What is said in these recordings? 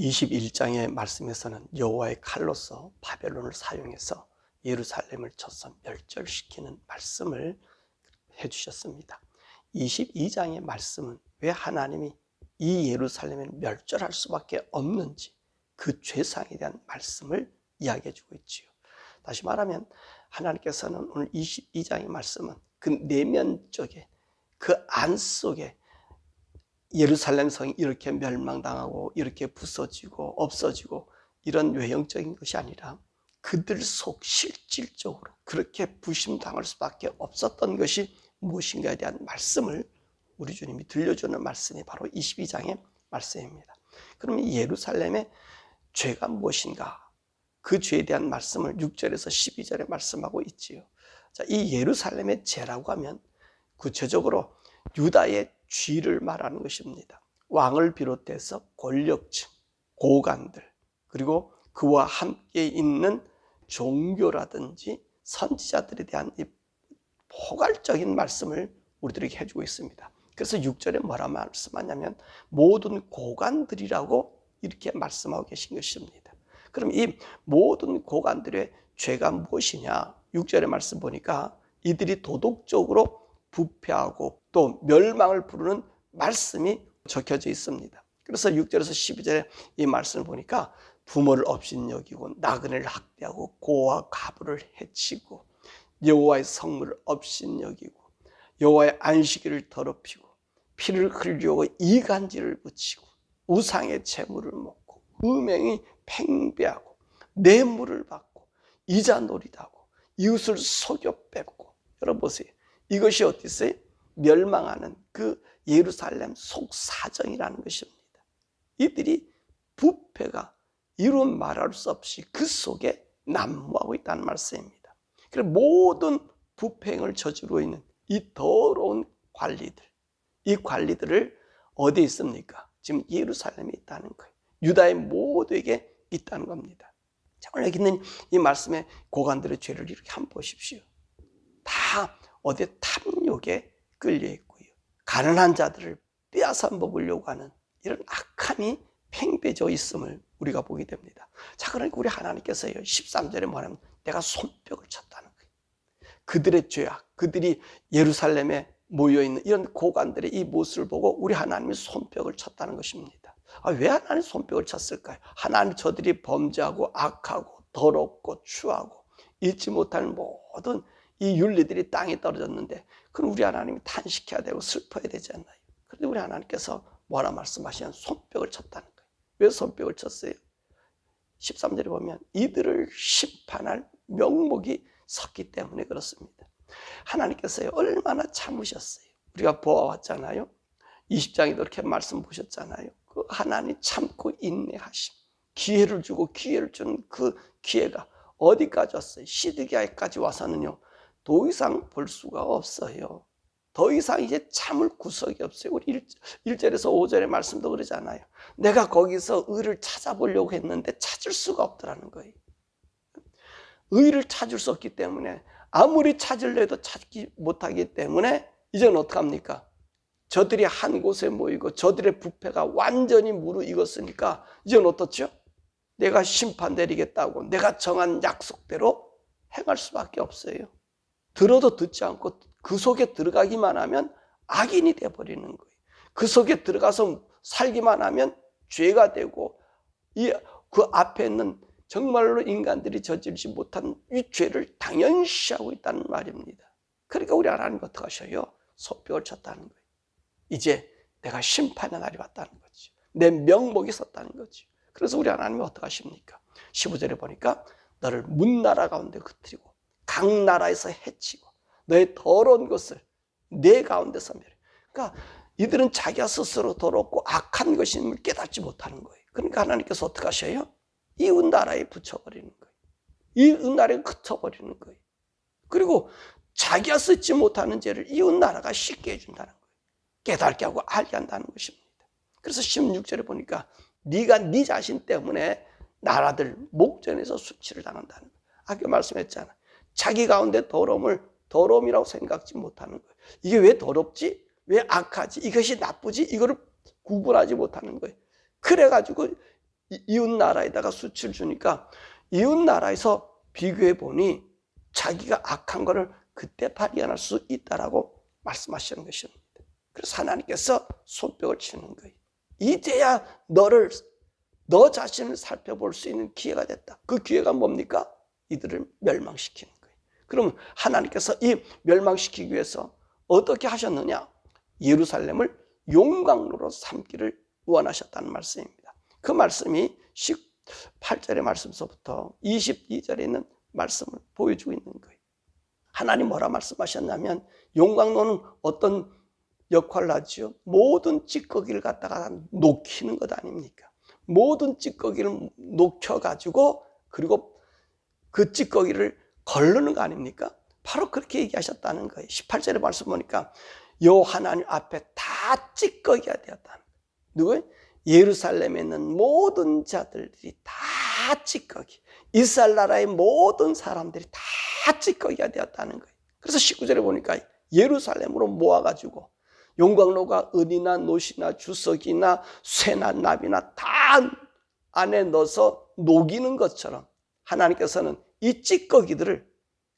21장의 말씀에서는 여호와의 칼로서 바벨론을 사용해서 예루살렘을 쳐서 멸절시키는 말씀을 해주셨습니다. 22장의 말씀은 왜 하나님이 이 예루살렘을 멸절할 수밖에 없는지 그 죄상에 대한 말씀을 이야기해 주고 있지요. 다시 말하면 하나님께서는 오늘 22장의 말씀은 그 내면 쪽에 그 안 속에 예루살렘 성이 이렇게 멸망당하고 이렇게 부서지고 없어지고 이런 외형적인 것이 아니라 그들 속 실질적으로 그렇게 부심당할 수밖에 없었던 것이 무엇인가에 대한 말씀을 우리 주님이 들려주는 말씀이 바로 22장의 말씀입니다. 그러면 예루살렘의 죄가 무엇인가? 그 죄에 대한 말씀을 6절에서 12절에 말씀하고 있지요. 자, 이 예루살렘의 죄라고 하면 구체적으로 유다의 쥐를 말하는 것입니다. 왕을 비롯해서 권력층, 고관들, 그리고 그와 함께 있는 종교라든지 선지자들에 대한 이 포괄적인 말씀을 우리들에게 해주고 있습니다. 그래서 6절에 뭐라 말씀하냐면 모든 고관들이라고 이렇게 말씀하고 계신 것입니다. 그럼 이 모든 고관들의 죄가 무엇이냐? 6절의 말씀 보니까 이들이 도덕적으로 부패하고 또 멸망을 부르는 말씀이 적혀져 있습니다. 그래서 6절에서 12절에 이 말씀을 보니까 부모를 업신여기고 나그네를 학대하고 고와 가부를 해치고 여호와의 성물을 업신여기고 여호와의 안식일을 더럽히고 피를 흘리고 이간질을 붙이고 우상의 재물을 먹고 음행이 팽배하고 뇌물을 받고 이자놀이하고 이웃을 속여 뺏고. 여러분 보세요. 이것이 어디 있어요? 멸망하는 그 예루살렘 속사정이라는 것입니다. 이들이 부패가 이루 말할 수 없이 그 속에 난무하고 있다는 말씀입니다. 그래서 모든 부패행을 저지르고 있는 이 더러운 관리들, 이 관리들을 어디에 있습니까? 지금 예루살렘에 있다는 거예요. 유다의 모두에게 있다는 겁니다. 자, 오늘 여기 있는 이 말씀의 고관들의 죄를 이렇게 한번 보십시오. 다 어디에 탐욕에 끌려 있고요. 가난한 자들을 빼앗아 먹으려고 하는 이런 악함이 팽배져 있음을 우리가 보게 됩니다. 자, 그러니까 우리 하나님께서요 13절에 뭐냐면 내가 손뼉을 쳤다는 거예요. 그들의 죄악, 그들이 예루살렘에 모여있는 이런 고관들의 이 모습을 보고 우리 하나님이 손뼉을 쳤다는 것입니다. 왜 하나님이 손뼉을 쳤을까요? 하나님 저들이 범죄하고 악하고 더럽고 추하고 잊지 못할 모든 이 윤리들이 땅에 떨어졌는데 그럼 우리 하나님이 탄식해야 되고 슬퍼야 되지 않나요? 그런데 우리 하나님께서 뭐라 말씀하시냐면 손뼉을 쳤다는 거예요. 왜 손뼉을 쳤어요? 13절에 보면 이들을 심판할 명목이 섰기 때문에 그렇습니다. 하나님께서요 얼마나 참으셨어요. 우리가 보아왔잖아요. 20장에도 이렇게 말씀 보셨잖아요. 그 하나님 참고 인내하심, 기회를 주고 기회를 주는 그 기회가 어디까지 왔어요? 시드기야까지 와서는요 더 이상 볼 수가 없어요. 더 이상 이제 참을 구석이 없어요. 우리 1절에서 5절의 말씀도 그러잖아요. 내가 거기서 의를 찾아보려고 했는데 찾을 수가 없더라는 거예요. 의를 찾을 수 없기 때문에 아무리 찾으려 해도 찾지 못하기 때문에 이제는 어떡합니까? 저들이 한 곳에 모이고 저들의 부패가 완전히 무르익었으니까 이제는 어떻죠? 내가 심판 내리겠다고 내가 정한 약속대로 행할 수밖에 없어요. 들어도 듣지 않고 그 속에 들어가기만 하면 악인이 되어버리는 거예요. 그 속에 들어가서 살기만 하면 죄가 되고 그 앞에 있는 정말로 인간들이 저지르지 못한 이 죄를 당연시하고 있다는 말입니다. 그러니까 우리 하나님 어떻게 하셔요? 손뼉을 쳤다는 거예요. 이제 내가 심판의 날이 왔다는 거죠. 내 명목이 섰다는 거죠. 그래서 우리 하나님이 어떻게 하십니까? 15절에 보니까 너를 문나라 가운데 흩뜨리고 각 나라에서 해치고 너의 더러운 것을 내 가운데서 멸해. 그러니까 이들은 자기가 스스로 더럽고 악한 것임을 깨닫지 못하는 거예요. 그러니까 하나님께서 어떻게 하셔요? 이웃 나라에 붙여버리는 거예요. 이웃 나라에 흩어버리는 거예요. 그리고 자기가 쓰지 못하는 죄를 이웃 나라가 쉽게 해준다는 거예요. 깨닫게 하고 알게 한다는 것입니다. 그래서 16절에 보니까 네가 네 자신 때문에 나라들 목전에서 수치를 당한다는 거예요. 아까 말씀했잖아. 자기 가운데 더러움을 더러움이라고 생각지 못하는 거예요. 이게 왜 더럽지? 왜 악하지? 이것이 나쁘지? 이거를 구분하지 못하는 거예요. 그래가지고 이웃 나라에다가 수치를 주니까 이웃 나라에서 비교해 보니 자기가 악한 것을 그때 발견할 수 있다라고 말씀하시는 것입니다. 그래서 하나님께서 손뼉을 치는 거예요. 이제야 너 자신을 살펴볼 수 있는 기회가 됐다. 그 기회가 뭡니까? 이들을 멸망시키는 거예요. 그럼 하나님께서 이 멸망시키기 위해서 어떻게 하셨느냐? 예루살렘을 용광로로 삼기를 원하셨다는 말씀입니다. 그 말씀이 18절의 말씀서부터 22절에 있는 말씀을 보여주고 있는 거예요. 하나님 뭐라 말씀하셨냐면 용광로는 어떤 역할을 하죠? 모든 찌꺼기를 갖다가 녹이는 것 아닙니까? 모든 찌꺼기를 녹여가지고 그리고 그 찌꺼기를 걸르는 거 아닙니까? 바로 그렇게 얘기하셨다는 거예요. 18절의 말씀 보니까 여 하나님 앞에 다 찌꺼기가 되었다. 누구예요? 예루살렘에 있는 모든 자들이 다 찌꺼기. 이스라엘 나라의 모든 사람들이 다 찌꺼기가 되었다는 거예요. 그래서 19절에 보니까 예루살렘으로 모아가지고 용광로가 은이나 노시나 주석이나 쇠나 납이나 다 안에 넣어서 녹이는 것처럼 하나님께서는 이 찌꺼기들을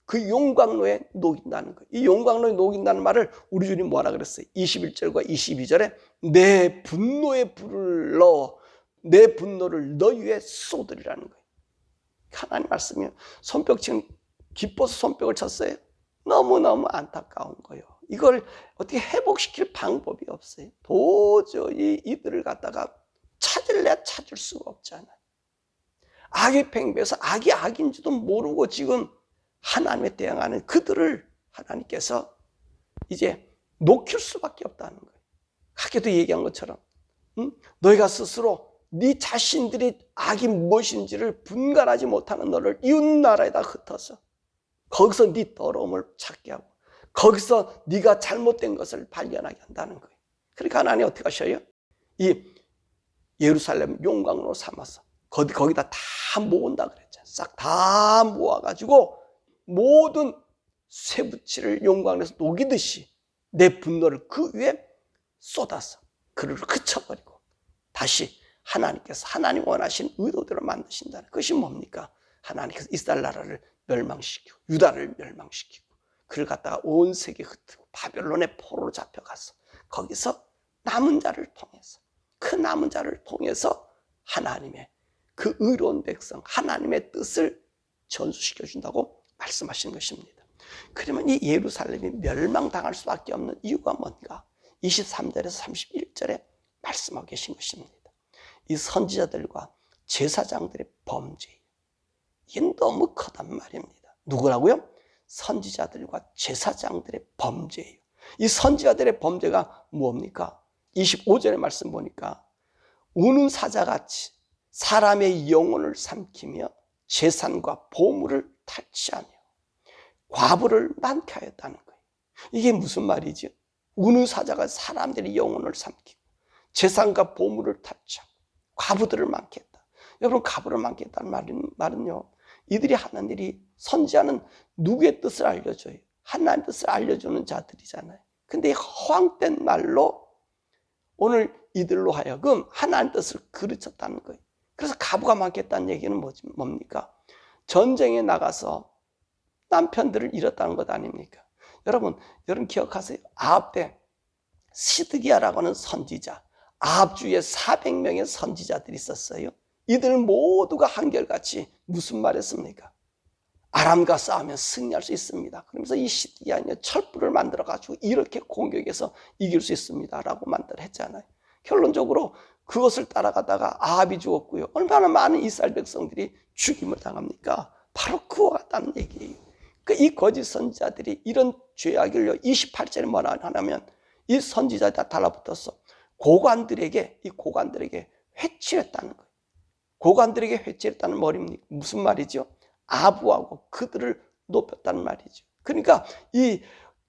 그 용광로에 녹인다는 거예요. 이 용광로에 녹인다는 말을 우리 주님 뭐라 그랬어요? 21절과 22절에 내 분노의 불을 넣어 내 분노를 너 위에 쏟으리라는 거예요. 하나님 말씀이요. 손뼉치는 기뻐서 손뼉을 쳤어요. 너무너무 안타까운 거예요. 이걸 어떻게 회복시킬 방법이 없어요. 도저히 이들을 갖다가 찾을래 찾을 수가 없잖아요. 악이 팽배해서 악이 악인지도 모르고 지금 하나님에 대항하는 그들을 하나님께서 이제 녹일 수밖에 없다는 거예요. 아까도 얘기한 것처럼 너희가 스스로 네 자신들이 악이 무엇인지를 분간하지 못하는 너를 이웃 나라에다 흩어서 거기서 네 더러움을 찾게 하고 거기서 네가 잘못된 것을 발견하게 한다는 거예요. 그러니까 하나님 어떻게 하셔요? 이 예루살렘 용광로 삼아서 거기다 다 모은다 그랬잖아요. 싹 다 모아가지고 모든 쇠붙이를 용광로에서 녹이듯이 내 분노를 그 위에 쏟아서 그를 그쳐버리고 다시 하나님께서 하나님 원하신 의도대로 만드신다는 것이 뭡니까? 하나님께서 이스라엘 나라를 멸망시키고 유다를 멸망시키고 그를 갖다가 온 세계에 흩트고 바벨론의 포로로 잡혀가서 거기서 남은 자를 통해서 그 남은 자를 통해서 하나님의 그 의로운 백성 하나님의 뜻을 전수시켜준다고 말씀하시는 것입니다. 그러면 이 예루살렘이 멸망당할 수밖에 없는 이유가 뭔가? 23절에서 31절에 말씀하고 계신 것입니다. 이 선지자들과 제사장들의 범죄 이게 너무 크단 말입니다. 누구라고요? 선지자들과 제사장들의 범죄예요. 이 선지자들의 범죄가 뭡니까? 25절의 말씀 보니까 우는 사자같이 사람의 영혼을 삼키며 재산과 보물을 탈취하며 과부를 많게 하였다는 거예요. 이게 무슨 말이죠? 우는 사자가 사람들의 영혼을 삼키고 재산과 보물을 탈취하고 과부들을 많게 했다. 여러분 과부를 많게 했다는 말은요. 이들이 하는 일이 선지자는 누구의 뜻을 알려줘요? 하나님의 뜻을 알려주는 자들이잖아요. 근데 허황된 말로 오늘 이들로 하여금 하나님의 뜻을 그르쳤다는 거예요. 그래서 과부가 많겠다는 얘기는 뭡니까? 전쟁에 나가서 남편들을 잃었다는 것 아닙니까? 여러분 기억하세요? 아합 때 시드기야라고 하는 선지자, 아합 주위에 400명의 선지자들이 있었어요. 이들 모두가 한결같이 무슨 말했습니까? 아람과 싸우면 승리할 수 있습니다. 그러면서 이 시드기야는 철불을 만들어가지고 이렇게 공격해서 이길 수 있습니다라고 했잖아요. 결론적으로 그것을 따라가다가 아합이 죽었고요. 얼마나 많은 이스라엘 백성들이 죽임을 당합니까? 바로 그와 같다는 얘기예요. 그러니까 이 거짓 선지자들이 이런 죄악을요. 28절에 뭐라 하냐면 이 선지자들이 다 달라붙어서 고관들에게 회칠했다는 거예요. 고관들에게 회칠했다는 말입니까? 무슨 말이죠? 아부하고 그들을 높였다는 말이죠. 그러니까 이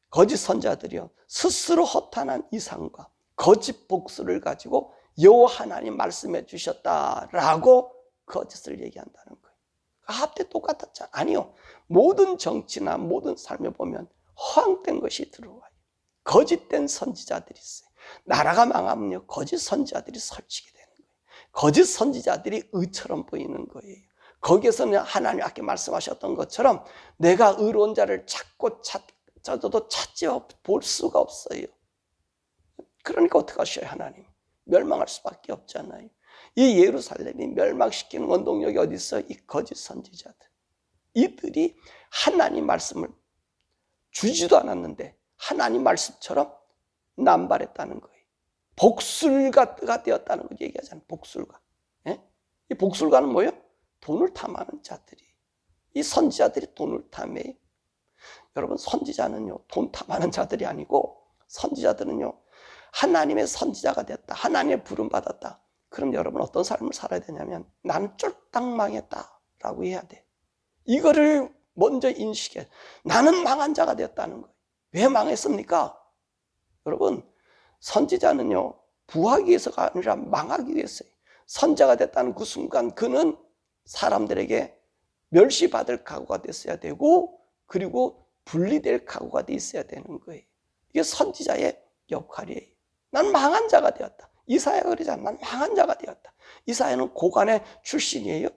거짓 선지자들이요. 스스로 허탄한 이상과 거짓 복수를 가지고 여호와 하나님 말씀해 주셨다라고 거짓을 얘기한다는 거예요. 아합 때 똑같았잖아요. 아니요. 모든 정치나 모든 삶에 보면 허황된 것이 들어와요. 거짓된 선지자들이 있어요. 나라가 망하면요. 거짓 선지자들이 설치게 되는 거예요. 거짓 선지자들이 의처럼 보이는 거예요. 거기에서는 하나님 아까 말씀하셨던 것처럼 내가 의로운 자를 찾아도 찾지 볼 수가 없어요. 그러니까 어떻게 하셔요? 하나님 멸망할 수밖에 없잖아요. 이 예루살렘이 멸망시키는 원동력이 어디 있어? 이 거짓 선지자들. 이들이 하나님 말씀을 주지도 않았는데 하나님 말씀처럼 남발했다는 거예요. 복술가가 되었다는 거 얘기하잖아요. 복술가. 예? 이 복술가는 뭐예요? 돈을 탐하는 자들이. 이 선지자들이 돈을 탐해요. 여러분 선지자는요 돈 탐하는 자들이 아니고 선지자들은요 하나님의 선지자가 됐다. 하나님의 부름 받았다. 그럼 여러분 어떤 삶을 살아야 되냐면 나는 쫄딱 망했다라고 해야 돼. 이거를 먼저 인식해. 나는 망한 자가 되었다는 거예요. 왜 망했습니까? 여러분 선지자는요 부하기 위해서가 아니라 망하기 위해서예요. 선지자가 됐다는 그 순간 그는 사람들에게 멸시받을 각오가 됐어야 되고 그리고 분리될 각오가 돼 있어야 되는 거예요. 이게 선지자의 역할이에요. 난 망한 자가 되었다. 이사야가 그러잖아. 난 망한 자가 되었다. 이사야는 고관의 출신이에요.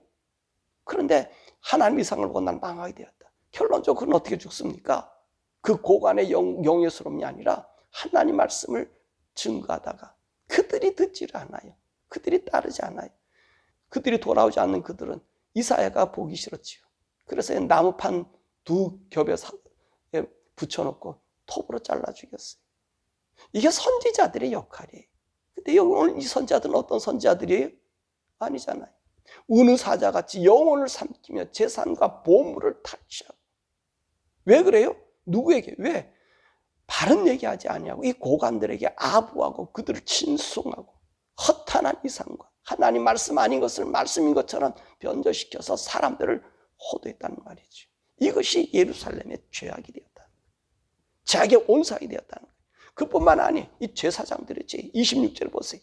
그런데 하나님 이상을 보고 난 망하게 되었다. 결론적으로 그는 어떻게 죽습니까? 그 고관의 영예스러움이 아니라 하나님 말씀을 증거하다가 그들이 듣지를 않아요. 그들이 따르지 않아요. 그들이 돌아오지 않는 그들은 이사야가 보기 싫었지요. 그래서 나무판 두 겹에 붙여놓고 톱으로 잘라 죽였어요. 이게 선지자들의 역할이에요. 근데 오늘 이 선지자들은 어떤 선지자들이에요? 아니잖아요. 은사자같이 영혼을 삼키며 재산과 보물을 탈취하고. 왜 그래요? 누구에게? 왜? 바른 얘기하지 아니하고 이 고관들에게 아부하고 그들을 친송하고 허탄한 이상과 하나님 말씀 아닌 것을 말씀인 것처럼 변조시켜서 사람들을 호도했다는 말이죠. 이것이 예루살렘의 죄악이 되었다는 거예요. 죄악의 온상이 되었다는 거예요. 그뿐만 아니에요. 이 제사장들의 죄. 26절 보세요.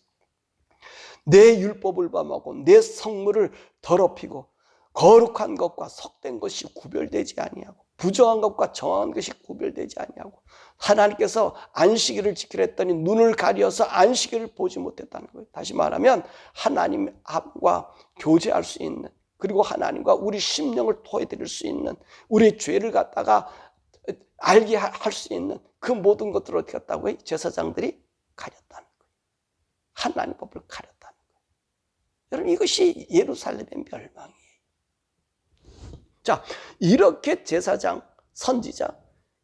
내 율법을 범하고 내 성물을 더럽히고 거룩한 것과 속된 것이 구별되지 아니하고 부정한 것과 정한 것이 구별되지 아니하고 하나님께서 안식일을 지키라 했더니 눈을 가려서 안식일을 보지 못했다는 거예요. 다시 말하면 하나님 앞과 교제할 수 있는 그리고 하나님과 우리 심령을 토해드릴 수 있는 우리의 죄를 갖다가 알게 할 수 있는 그 모든 것들을 어떻게 했다고요? 제사장들이 가렸다는 거예요. 하나님 법을 가렸다는 거예요. 여러분 이것이 예루살렘의 멸망이에요. 자, 이렇게 제사장, 선지자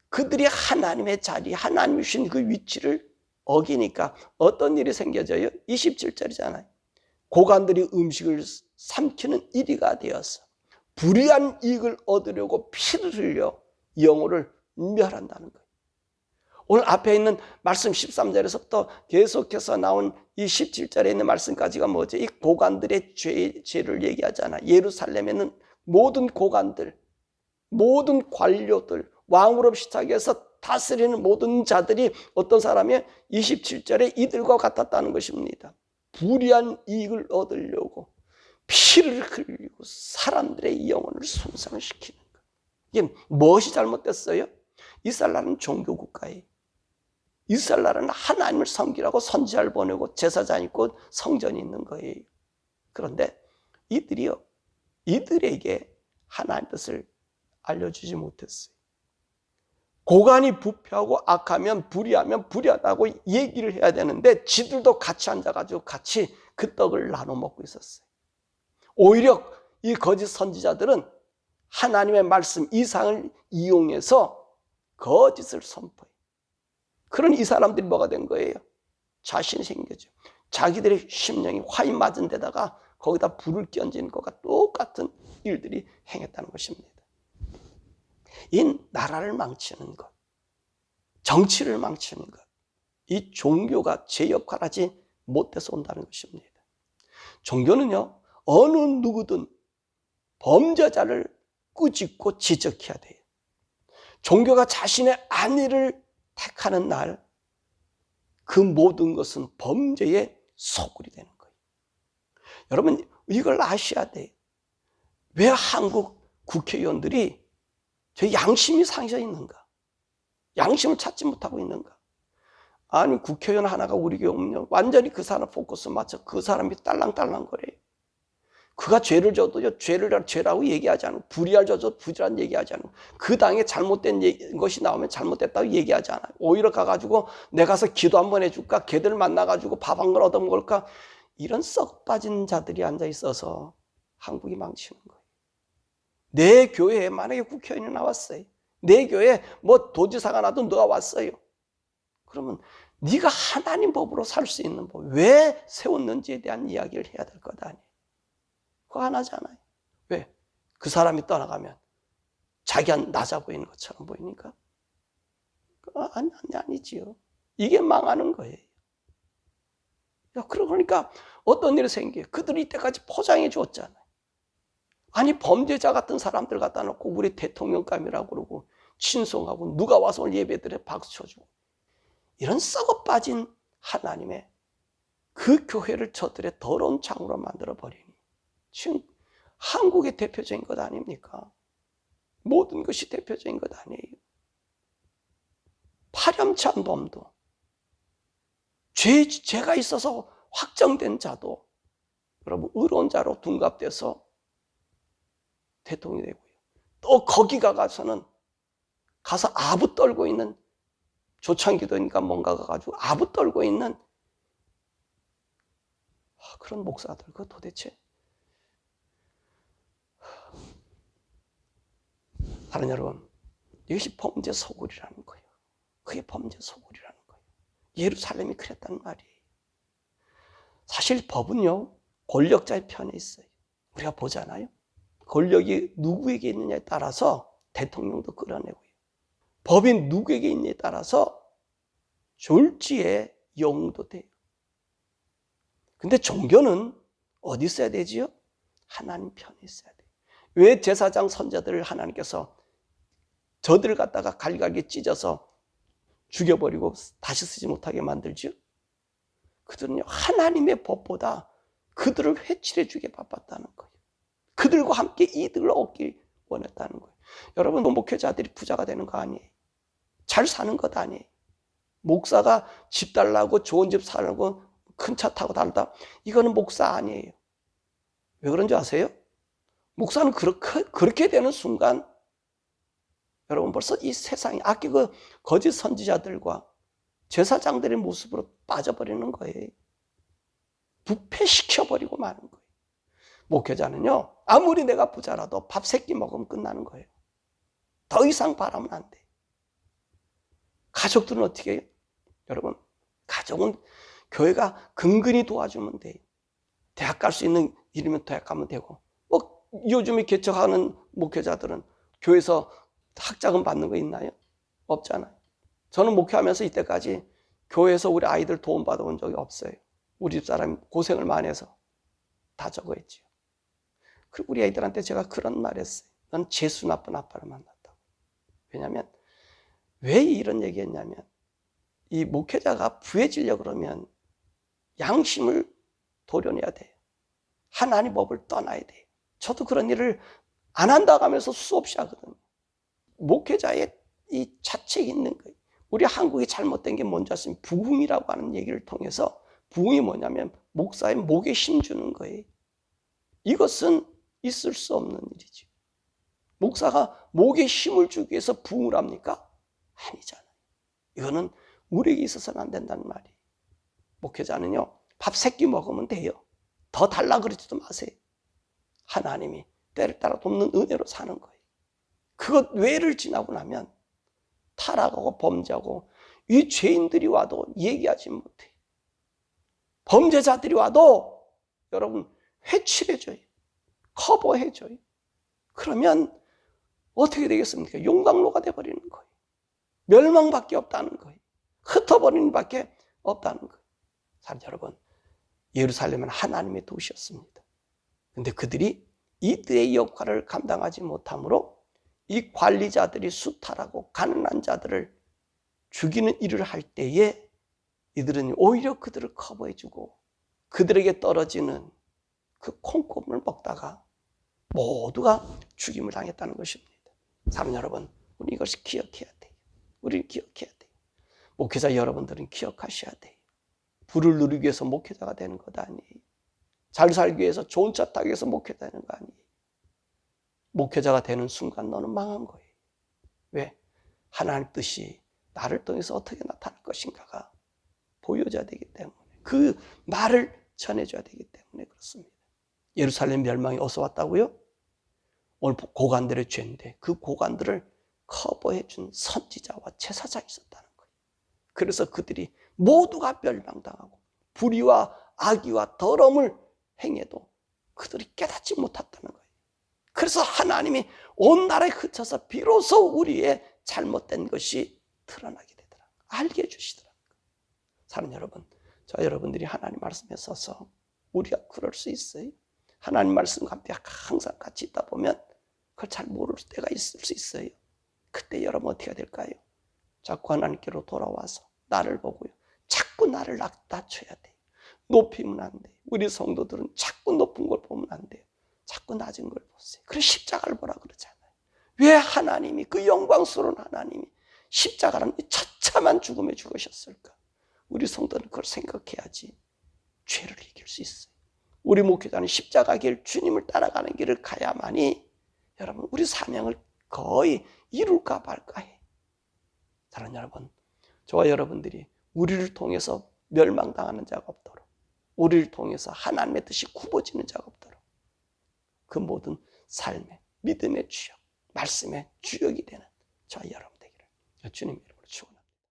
그들이 하나님의 자리, 하나님이 주신 그 위치를 어기니까 어떤 일이 생겨져요? 27절이잖아요. 고관들이 음식을 삼키는 이리가 되어서 불의한 이익을 얻으려고 피를 흘려 영혼을 멸한다는 거예요. 오늘 앞에 있는 말씀 13절에서부터 계속해서 나온 이 17절에 있는 말씀까지가 뭐죠? 이 고관들의 죄를 얘기하잖아. 예루살렘에는 모든 고관들, 모든 관료들, 왕으로 시작해서 다스리는 모든 자들이 어떤 사람이 27절에 이들과 같았다는 것입니다. 불의한 이익을 얻으려고 피를 흘리고 사람들의 영혼을 손상시키는 것. 이게 무엇이 잘못됐어요? 이스라엘 나라는 종교국가예요. 이스라엘 나라는 하나님을 섬기라고 선지자를 보내고 제사장 있고 성전이 있는 거예요. 그런데 이들에게 하나님의 뜻을 알려주지 못했어요. 고관이 부패하고 악하면 불의하면 불의하다고 얘기를 해야 되는데 지들도 같이 앉아가지고 같이 그 떡을 나눠 먹고 있었어요. 오히려 이 거짓 선지자들은 하나님의 말씀 이상을 이용해서 거짓을 선포해요. 그런 이 사람들이 뭐가 된 거예요? 자신이 생겨죠. 자기들의 심령이 화인 맞은 데다가 거기다 불을 끼얹는 것과 똑같은 일들이 행했다는 것입니다. 이 나라를 망치는 것, 정치를 망치는 것, 이 종교가 제 역할을 하지 못해서 온다는 것입니다. 종교는요, 어느 누구든 범죄자를 꾸짖고 지적해야 돼요. 종교가 자신의 안위를 택하는 날, 그 모든 것은 범죄의 소굴이 되는 거예요. 여러분, 이걸 아셔야 돼요. 왜 한국 국회의원들이 저 양심이 상해져 있는가? 양심을 찾지 못하고 있는가? 아니 국회의원 하나가 우리 교회 오면 완전히 그 사람 포커스 맞춰 그 사람이 딸랑딸랑거려요. 그가 죄를 져도요, 죄라고 얘기하지 않고, 불의를 져도 불의란 얘기하지 않고, 그 당에 잘못된 것이 나오면 잘못됐다고 얘기하지 않아요. 오히려 가가지고, 내가 가서 기도 한번 해줄까? 걔들 만나가지고 밥 한 걸 얻어먹을까? 이런 썩 빠진 자들이 앉아 있어서 한국이 망치는 거예요. 내 교회에 만약에 국회의원이 나왔어요. 내 교회에 뭐 도지사가 나도 너가 왔어요. 그러면 네가 하나님 법으로 살 수 있는 법, 왜 세웠는지에 대한 이야기를 해야 될 것 아니에요. 그거 하나잖아요. 왜? 그 사람이 떠나가면 자기가 낮아 보이는 것처럼 보이니까? 아니지요. 이게 망하는 거예요. 그러니까 어떤 일이 생겨요. 그들이 이때까지 포장해 주었잖아요. 아니 범죄자 같은 사람들 갖다 놓고 우리 대통령감이라고 그러고 친송하고 누가 와서 오늘 예배드려 박수 쳐주고 이런 썩어 빠진 하나님의 그 교회를 저들의 더러운 창으로 만들어버리니 지금 한국의 대표적인 것 아닙니까? 모든 것이 대표적인 것 아니에요. 파렴치한 범도, 죄가 있어서 확정된 자도 여러분 의로운 자로 둔갑돼서 대통령이 되고요. 또 거기 가서는 가서 아부 떨고 있는 조창기도니까 뭔가가 가지고 아부 떨고 있는 그런 목사들 그 도대체 사랑하는 여러분, 이것이 범죄 소굴이라는 거예요. 그게 범죄 소굴이라는 거예요. 예루살렘이 그랬단 말이에요. 사실 법은요, 권력자의 편에 있어요. 우리가 보잖아요. 권력이 누구에게 있느냐에 따라서 대통령도 끌어내고요. 법이 누구에게 있느냐에 따라서 졸지에 영웅도 돼요. 근데 종교는 어디 있어야 되지요? 하나님 편에 있어야 돼요. 왜 제사장 선자들을 하나님께서 저들을 갖다가 갈갈이 찢어서 죽여버리고 다시 쓰지 못하게 만들죠? 그들은요, 하나님의 법보다 그들을 회칠해 주게 바빴다는 거예요. 그들과 함께 이득을 얻기 원했다는 거예요. 여러분, 목회자들이 부자가 되는 거 아니에요. 잘 사는 것 아니에요. 목사가 집 달라고 좋은 집 사려고 큰 차 타고 달다. 이거는 목사 아니에요. 왜 그런지 아세요? 목사는 그렇게 되는 순간 여러분 벌써 이 세상이 아끼 그 거짓 선지자들과 제사장들의 모습으로 빠져버리는 거예요. 부패시켜버리고 마는 거예요. 목회자는요, 아무리 내가 부자라도 밥 3끼 먹으면 끝나는 거예요. 더 이상 바라면 안 돼. 가족들은 어떻게 해요? 여러분, 가족은 교회가 근근히 도와주면 돼요. 대학 갈 수 있는 일이면 대학 가면 되고, 뭐 요즘에 개척하는 목회자들은 교회에서 학자금 받는 거 있나요? 없잖아요. 저는 목회하면서 이때까지 교회에서 우리 아이들 도움 받아본 적이 없어요. 우리 집사람이 고생을 많이 해서 다 저거 했죠. 그리고 우리 아이들한테 제가 그런 말 했어요. 넌 재수 나쁜 아빠를 만났다고. 왜냐하면 왜 이런 얘기 했냐면 이 목회자가 부해지려고 그러면 양심을 도려내야 돼요. 하나님 법을 떠나야 돼요. 저도 그런 일을 안 한다고 하면서 수없이 하거든요. 목회자의 이 자책이 있는 거예요. 우리 한국이 잘못된 게 뭔지 아시면 부흥이라고 하는 얘기를 통해서 부흥이 뭐냐면 목사의 목에 힘주는 거예요. 이것은 있을 수 없는 일이죠. 목사가 목에 힘을 주기 위해서 부흥을 합니까? 아니잖아요. 이거는 우리에게 있어서는 안 된다는 말이에요. 목회자는요, 밥 3끼 먹으면 돼요. 더 달라 그러지도 마세요. 하나님이 때를 따라 돕는 은혜로 사는 거예요. 그것 외를 지나고 나면 타락하고 범죄하고 이 죄인들이 와도 얘기하지 못해요. 범죄자들이 와도 여러분 회칠해줘요. 커버해줘요. 그러면 어떻게 되겠습니까? 용광로가 돼버리는 거예요. 멸망밖에 없다는 거예요. 흩어버리는 밖에 없다는 거예요. 사랑 여러분, 예루살렘은 하나님의 도시였습니다. 그런데 그들이 이들의 역할을 감당하지 못하므로 이 관리자들이 수탈하고 가난한 자들을 죽이는 일을 할 때에 이들은 오히려 그들을 커버해주고 그들에게 떨어지는 그 콩고물을 먹다가 모두가 죽임을 당했다는 것입니다. 사랑 여러분, 우리 이것을 기억해야 돼요. 우리는 기억해야 돼요. 목회자 여러분들은 기억하셔야 돼요. 부를 누리기 위해서 목회자가 되는 것 아니에요. 잘 살기 위해서 좋은 차 타기 위해서 목회자 되는 거 아니에요. 목회자가 되는 순간 너는 망한 거예요. 왜? 하나님 뜻이 나를 통해서 어떻게 나타날 것인가가 보여져야 되기 때문에, 그 말을 전해줘야 되기 때문에 그렇습니다. 예루살렘 멸망이 어디서 왔다고요? 오늘 고관들의 죄인데 그 고관들을 커버해준 선지자와 제사장이 있었다는 거예요. 그래서 그들이 모두가 멸망당하고 불의와 악의와 더러움을 행해도 그들이 깨닫지 못했다는 거예요. 그래서 하나님이 온 나라에 그쳐서 비로소 우리의 잘못된 것이 드러나게 되더라. 알게 해주시더라. 사랑하는 여러분, 저 여러분들이 하나님 말씀에 서서 우리가 그럴 수 있어요. 하나님 말씀과 함께 항상 같이 있다 보면 그걸 잘 모를 때가 있을 수 있어요. 그때 여러분 어떻게 해야 될까요? 자꾸 하나님께로 돌아와서 나를 보고요, 자꾸 나를 낮춰야 돼요. 높이면 안 돼요. 우리 성도들은 자꾸 높은 걸 보면 안 돼요. 자꾸 낮은 걸 보세요. 그래서 십자가를 보라 그러잖아요. 왜 하나님이, 그 영광스러운 하나님이 십자가라는 처참한 죽음에 죽으셨을까? 우리 성도는 그걸 생각해야지 죄를 이길 수 있어요. 우리 목회자는 십자가 길, 주님을 따라가는 길을 가야만이 여러분 우리 사명을 거의 이룰까 말까 해. 사랑하는 여러분, 저와 여러분들이 우리를 통해서 멸망당하는 자가 없도록, 우리를 통해서 하나님의 뜻이 굽어지는 자가 없도록 그 모든 삶의 믿음의 주역, 말씀의 주역이 되는 저와 여러분 되기를 주님 이름으로